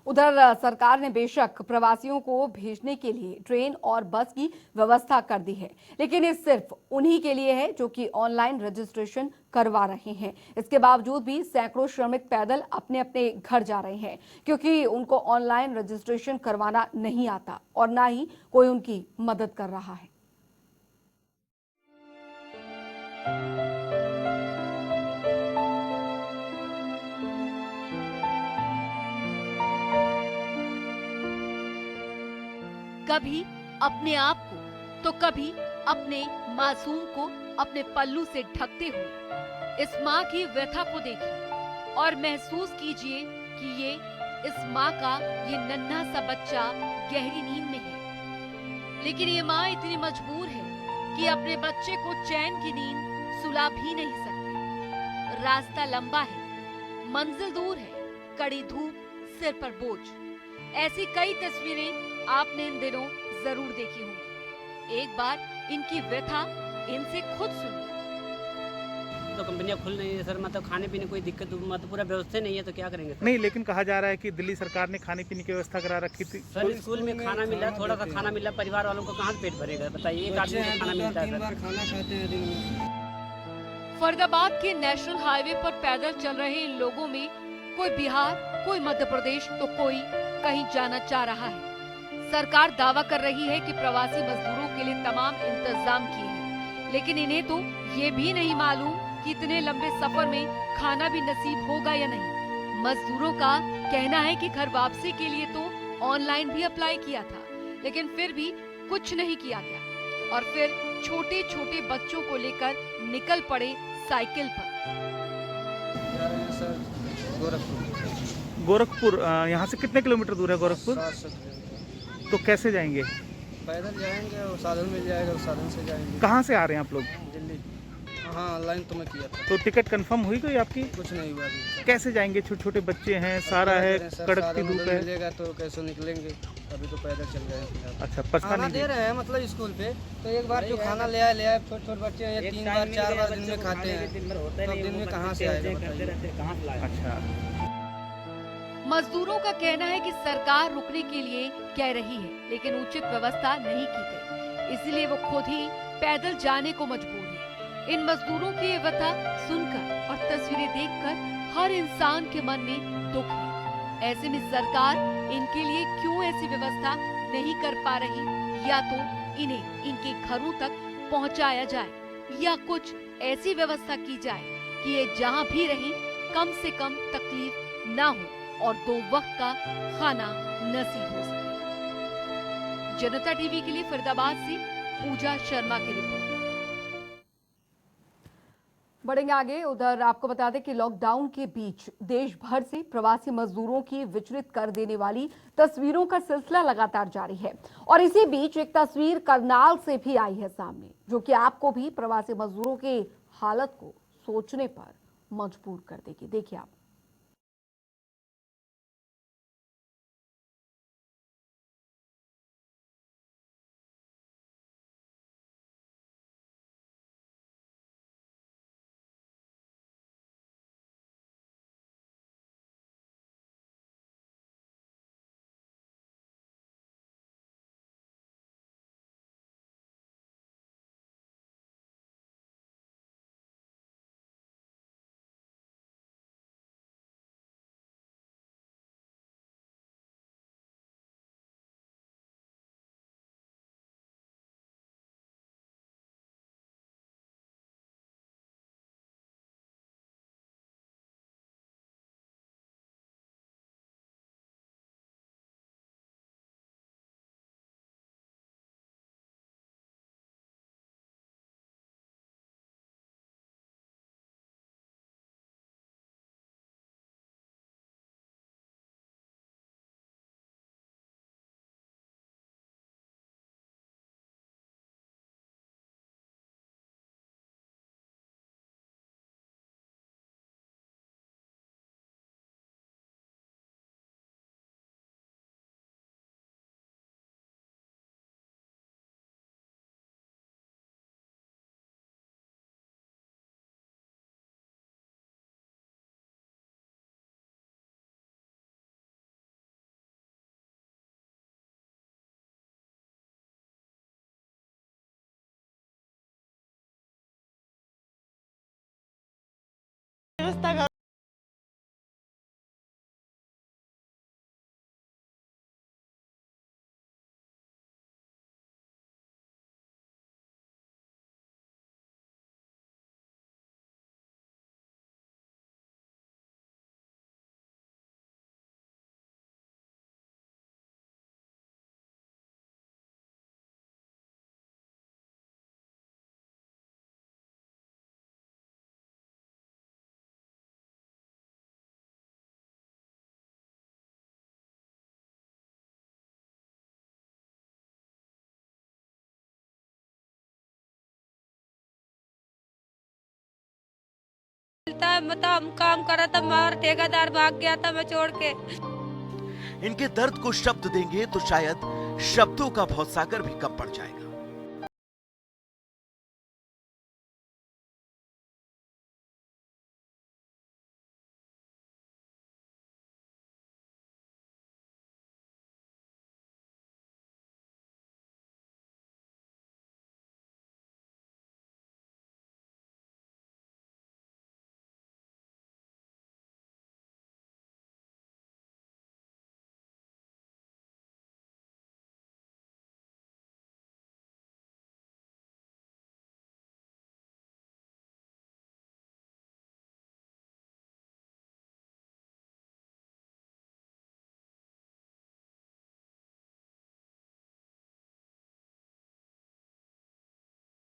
उधर सरकार ने बेशक प्रवासियों को भेजने के लिए ट्रेन और बस की व्यवस्था कर दी है, लेकिन ये सिर्फ उन्हीं के लिए है जो कि ऑनलाइन रजिस्ट्रेशन करवा रहे हैं। इसके बावजूद भी सैकड़ों श्रमिक पैदल अपने अपने घर जा रहे हैं, क्योंकि उनको ऑनलाइन रजिस्ट्रेशन करवाना नहीं आता और ना ही कोई उनकी मदद कर रहा है। कभी अपने आप को तो कभी अपने मासूम को अपने पल्लू से ढकते हुए इस माँ की व्यथा को देखिए और महसूस कीजिए कि ये इस माँ का ये नन्हा सा बच्चा गहरी नींद में है, लेकिन ये माँ इतनी मजबूर है कि अपने बच्चे को चैन की नींद सुला भी नहीं सकती। रास्ता लंबा है, मंजिल दूर है, कड़ी धूप, सिर पर बोझ। ऐसी कई तस्वीरें आपने इन दिनों जरूर देखी होंगी। एक बार इनकी व्यथा इनसे खुद सुनिए। तो कंपनियां खुल नहीं है सर, मतलब खाने पीने कोई दिक्कत, मतलब पूरा व्यवस्था नहीं है तो क्या करेंगे सर? नहीं, लेकिन कहा जा रहा है कि दिल्ली सरकार ने खाने पीने की व्यवस्था करा रखी थी। सर स्कूल में खाना मिल रहा है, थोड़ा सा खाना मिल रहा है, परिवार वालों को कहाँ से पेट भरेगा बताइए? एक आदमी को खाना मिलता है सर। खाना खाते हैं दिन में। फरीदाबाद के नेशनल हाईवे पर पैदल चल रहे इन लोगों में कोई बिहार, कोई मध्य प्रदेश तो कोई कहीं जाना चाह रहा है। सरकार दावा कर रही है कि प्रवासी मजदूरों के लिए तमाम इंतजाम किए हैं, लेकिन इन्हें तो ये भी नहीं मालूम कि इतने लंबे सफर में खाना भी नसीब होगा या नहीं। मजदूरों का कहना है कि घर वापसी के लिए तो ऑनलाइन भी अप्लाई किया था, लेकिन फिर भी कुछ नहीं किया गया और फिर छोटे छोटे बच्चों को लेकर निकल पड़े साइकिल पर। जा रहे हैं सर गोरखपुर। गोरखपुर यहाँ से कितने किलोमीटर दूर है गोरखपुर? 700 किलोमीटर। तो कैसे जाएंगे? पैदल जाएंगे और साधन मिल जाएगा, उस साधन से जाएंगे। कहाँ से आ रहे हैं आप लोग? दिल्ली। हाँ, ऑनलाइन तो मैं किया था। तो टिकट कंफर्म हुई कोई आपकी? कुछ नहीं हुआ अभी तक। कैसे जाएंगे? छोटे छोटे बच्चे हैं, सारा है, कड़क की धूप है। मिलेगा तो कैसे निकलेंगे? अभी तो पैदल चल रहे हैं। अच्छा, पछता खाना नहीं दे रहे हैं मतलब स्कूल पे, तो एक बार जो खाना ले आए छोटे छोटे बच्चे हैं, ये 3 बार 4 बार दिन में खाते हैं, तो दिन में कहाँ से आएगा बताइए? अच्छा, मजदूरों का कहना है कि सरकार रुकने के लिए कह रही है, लेकिन उचित व्यवस्था नहीं की गई, इसलिए वो खुद ही पैदल जाने को मजबूर है। इन मजदूरों की ये व्यथा सुनकर और तस्वीरें देखकर हर इंसान के मन में दुख है। ऐसे में सरकार इनके लिए क्यों ऐसी व्यवस्था नहीं कर पा रही? या तो इन्हें इनके घरों तक पहुंचाया जाए या कुछ ऐसी व्यवस्था की जाए कि ये जहां भी रहें कम से कम तकलीफ ना हो और 2 वक्त का खाना नसीब हो सके। जनता टीवी के लिए फरीदाबाद से पूजा शर्मा की रिपोर्ट। बढ़ेंगे आगे। उधर आपको बता दें कि लॉकडाउन के बीच देश भर से प्रवासी मजदूरों की विचलित कर देने वाली तस्वीरों का सिलसिला लगातार जारी है और इसी बीच एक तस्वीर करनाल से भी आई है सामने, जो कि आपको भी प्रवासी मजदूरों की हालत को सोचने पर मजबूर कर देगी। देखिए आप। व्यवस्था करो। मतलब हम काम कर रहा था, मार ठेकेदार भाग गया था मैं छोड़ के। इनके दर्द को शब्द देंगे तो शायद शब्दों का भवसागर भी कम पड़ जाएगा।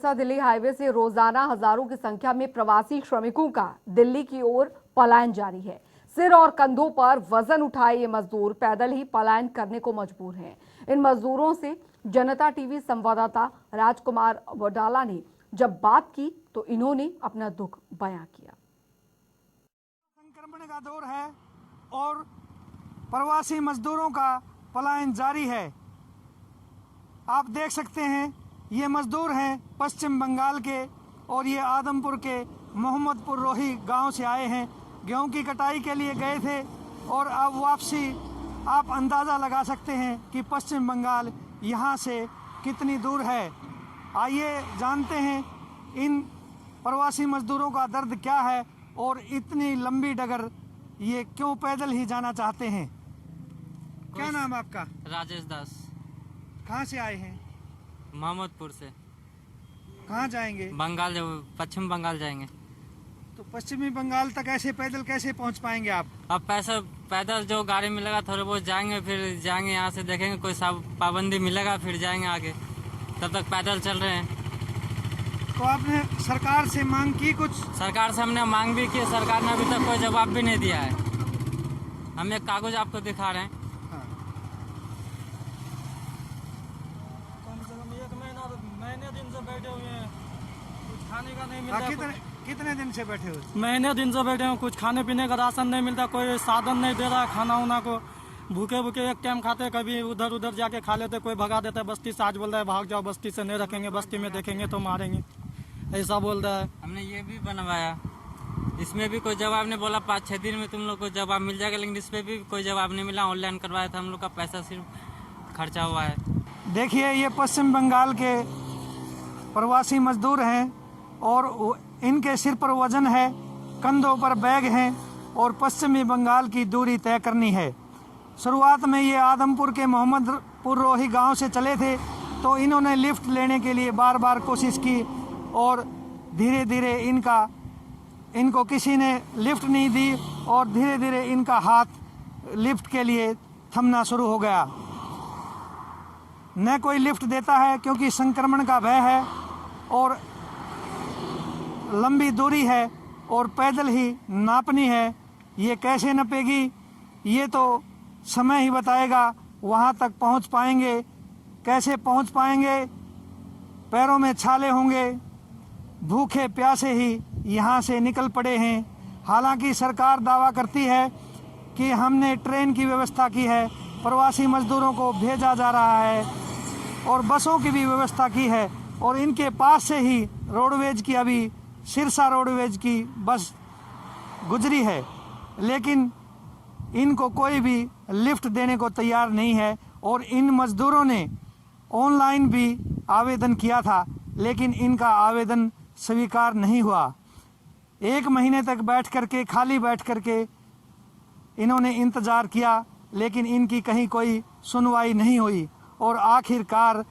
दिल्ली हाईवे से रोजाना हजारों की संख्या में प्रवासी श्रमिकों का दिल्ली की ओर पलायन जारी है। सिर और कंधों पर वजन उठाए ये मजदूर पैदल ही पलायन करने को मजबूर हैं। इन मजदूरों से जनता टीवी संवाददाता राजकुमार वडाला ने जब बात की तो इन्होंने अपना दुख बयां किया। संक्रमण का दौर है और प्रवासी मजदूरों का पलायन जारी है। आप देख सकते हैं ये मजदूर हैं पश्चिम बंगाल के और ये आदमपुर के मोहम्मदपुर रोही गांव से आए हैं। गेहूं की कटाई के लिए गए थे और अब वापसी। आप अंदाज़ा लगा सकते हैं कि पश्चिम बंगाल यहां से कितनी दूर है। आइए जानते हैं इन प्रवासी मजदूरों का दर्द क्या है और इतनी लंबी डगर ये क्यों पैदल ही जाना चाहते हैं। क्या नाम आपका? राजेश दास। कहाँ से आए हैं? मोहम्मदपुर से। कहाँ जाएंगे? बंगाल, पश्चिम बंगाल जाएंगे। तो पश्चिमी बंगाल तक ऐसे पैदल कैसे पहुँच पाएंगे आप? अब पैदल जो गाड़ी मिलेगा थोड़े बहुत जाएंगे, फिर जाएंगे यहाँ से देखेंगे कोई पाबंदी मिलेगा फिर जाएंगे आगे। तब तक पैदल चल रहे हैं। तो आपने सरकार से मांग की कुछ? सरकार से हमने मांग भी की, सरकार ने अभी तक कोई जवाब भी नहीं दिया है। हम एक कागज आपको दिखा रहे हैं। महीने दिन से बैठे हुए हैं, कुछ खाने का नहीं मिलता। कितने दिन से बैठे हुए? महीने दिन से बैठे हैं, कुछ खाने पीने का राशन नहीं मिलता, कोई साधन नहीं दे रहा खाना उना को। भूखे भूखे एक टाइम खाते, कभी उधर उधर जाके खा लेते, कोई भगा देता है बस्ती से। आज बोल रहा है भाग जाओ, बस्ती से नहीं रखेंगे, बस्ती में देखेंगे तो मारेंगे, ऐसा बोल रहा है। हमने ये भी बनवाया, इसमें भी कोई जवाब नहीं बोला। 5-6 दिन में तुम लोग को जवाब मिल जाएगा, लेकिन इस पर भी कोई जवाब नहीं मिला। ऑनलाइन करवाया था, हम लोग का पैसा सिर्फ खर्चा हुआ है। देखिए ये पश्चिम बंगाल के प्रवासी मजदूर हैं और इनके सिर पर वजन है, कंधों पर बैग हैं और पश्चिमी बंगाल की दूरी तय करनी है। शुरुआत में ये आदमपुर के मोहम्मदपुर रोही गांव से चले थे तो इन्होंने लिफ्ट लेने के लिए बार बार कोशिश की और धीरे धीरे इनको किसी ने लिफ्ट नहीं दी और धीरे धीरे इनका हाथ लिफ्ट के लिए थमना शुरू हो गया। न कोई लिफ्ट देता है क्योंकि संक्रमण का भय है और लंबी दूरी है और पैदल ही नापनी है। ये कैसे नपेगी ये तो समय ही बताएगा। वहाँ तक पहुँच पाएंगे कैसे पहुँच पाएंगे? पैरों में छाले होंगे, भूखे प्यासे ही यहाँ से निकल पड़े हैं। हालांकि सरकार दावा करती है कि हमने ट्रेन की व्यवस्था की है, प्रवासी मजदूरों को भेजा जा रहा है और बसों की भी व्यवस्था की है और इनके पास से ही रोडवेज की अभी सिरसा रोडवेज की बस गुजरी है, लेकिन इनको कोई भी लिफ्ट देने को तैयार नहीं है। और इन मजदूरों ने ऑनलाइन भी आवेदन किया था लेकिन इनका आवेदन स्वीकार नहीं हुआ। 1 महीने तक बैठ करके खाली बैठ करके इन्होंने इंतज़ार किया, लेकिन इनकी कहीं कोई सुनवाई नहीं हुई और आखिरकार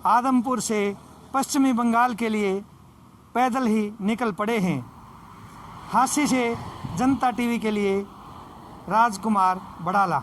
आदमपुर से पश्चिमी बंगाल के लिए पैदल ही निकल पड़े हैं। हांसी से जनता टीवी के लिए राजकुमार बड़ाला।